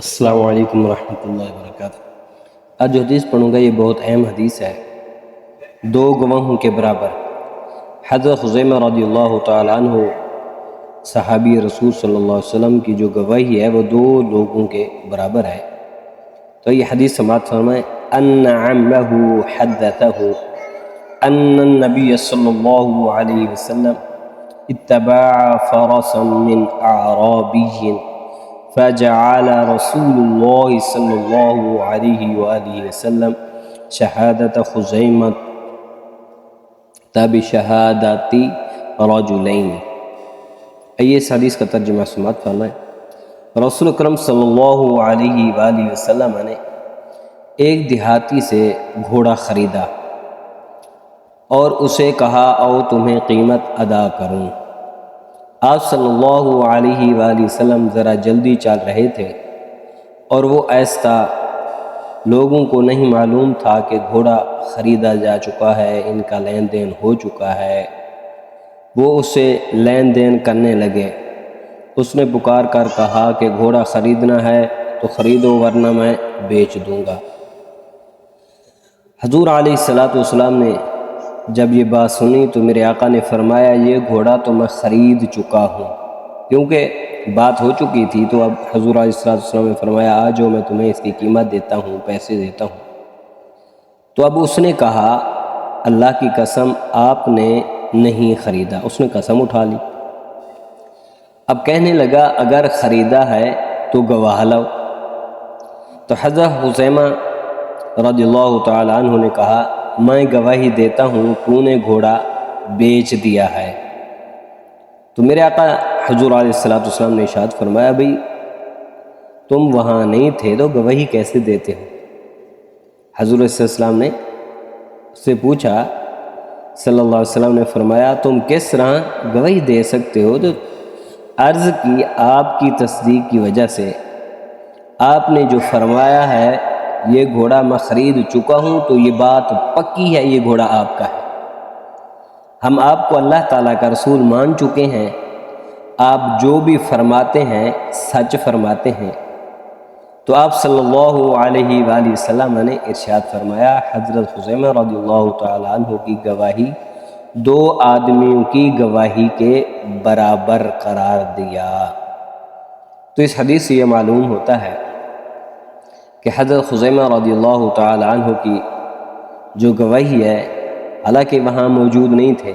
السلام علیکم ورحمۃ اللہ وبرکاتہ۔ آج جو حدیث پڑھوں گا یہ بہت اہم حدیث ہے، دو گواہوں کے برابر۔ حضرت خزیمہ رضی اللہ تعالیٰ عنہ صحابی رسول صلی اللہ علیہ وسلم کی جو گواہی ہے وہ دو لوگوں کے برابر ہے۔ تو یہ حدیث سماعت فرمائیں۔ ان عمہ حدثہ ان النبی صلی اللہ علیہ وسلم اتبع فرسا من اعرابی فجعل رسول الله صلی اللہ علیہ وآلہ وسلم شہادت خزیمہ بشہادت رجلین۔ آئیے اس حدیث کا ترجمہ سماعت فرمائیں۔ رسول اکرم صلی اللہ علیہ وآلہ وسلم نے ایک دیہاتی سے گھوڑا خریدا اور اسے کہا او تمہیں قیمت ادا کروں۔ آپ صلی اللہ علیہ وآلہ وسلم ذرا جلدی چل رہے تھے اور وہ آہستہ، لوگوں کو نہیں معلوم تھا کہ گھوڑا خریدا جا چکا ہے، ان کا لین دین ہو چکا ہے۔ وہ اس سے لین دین کرنے لگے۔ اس نے پکار کر کہا کہ گھوڑا خریدنا ہے تو خریدو ورنہ میں بیچ دوں گا۔ حضور علیہ السلام نے جب یہ بات سنی تو میرے آقا نے فرمایا یہ گھوڑا تو میں خرید چکا ہوں، کیونکہ بات ہو چکی تھی۔ تو اب حضور علیہ السلام نے فرمایا آ جاؤ میں تمہیں اس کی قیمت دیتا ہوں، پیسے دیتا ہوں۔ تو اب اس نے کہا اللہ کی قسم آپ نے نہیں خریدا۔ اس نے قسم اٹھا لی۔ اب کہنے لگا اگر خریدا ہے تو گواہ لاؤ۔ تو حضرت خزیمہ رضی اللہ تعالیٰ عنہ نے کہا میں گواہی دیتا ہوں تو نے گھوڑا بیچ دیا ہے۔ تو میرے آقا حضور علیہ السلام نے ارشاد فرمایا بھئی تم وہاں نہیں تھے تو گواہی کیسے دیتے ہو؟ حضور علیہ السلام نے اس سے پوچھا، صلی اللہ علیہ وسلم نے فرمایا تم کس طرح گواہی دے سکتے ہو؟ تو عرض کی آپ کی تصدیق کی وجہ سے آپ نے جو فرمایا ہے یہ گھوڑا میں خرید چکا ہوں تو یہ بات پکی ہے، یہ گھوڑا آپ کا ہے۔ ہم آپ کو اللہ تعالیٰ کا رسول مان چکے ہیں، آپ جو بھی فرماتے ہیں سچ فرماتے ہیں۔ تو آپ صلی اللہ علیہ وآلہ وسلم نے ارشاد فرمایا حضرت خزیمہ رضی اللہ تعالیٰ عنہ کی گواہی دو آدمیوں کی گواہی کے برابر قرار دیا۔ تو اس حدیث سے یہ معلوم ہوتا ہے کہ حضرت خزیمہ رضی اللہ تعالی عنہ کی جو گواہی ہے، حالانکہ وہاں موجود نہیں تھے،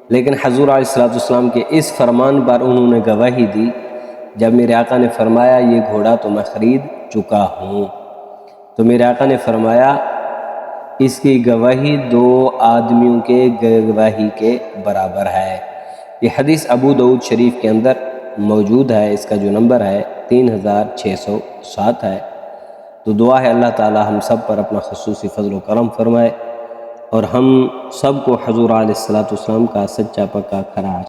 لیکن حضور علیہ السلام کے اس فرمان پر انہوں نے گواہی دی جب میرے آقا نے فرمایا یہ گھوڑا تو میں خرید چکا ہوں۔ تو میرے آقا نے فرمایا اس کی گواہی دو آدمیوں کے گواہی کے برابر ہے۔ یہ حدیث ابو داؤد شریف کے اندر موجود ہے، اس کا جو نمبر ہے 3607 ہے۔ تو دعا ہے اللہ تعالی ہم سب پر اپنا خصوصی فضل و کرم فرمائے اور ہم سب کو حضور علیہ السلام کا سچا پکا کھرا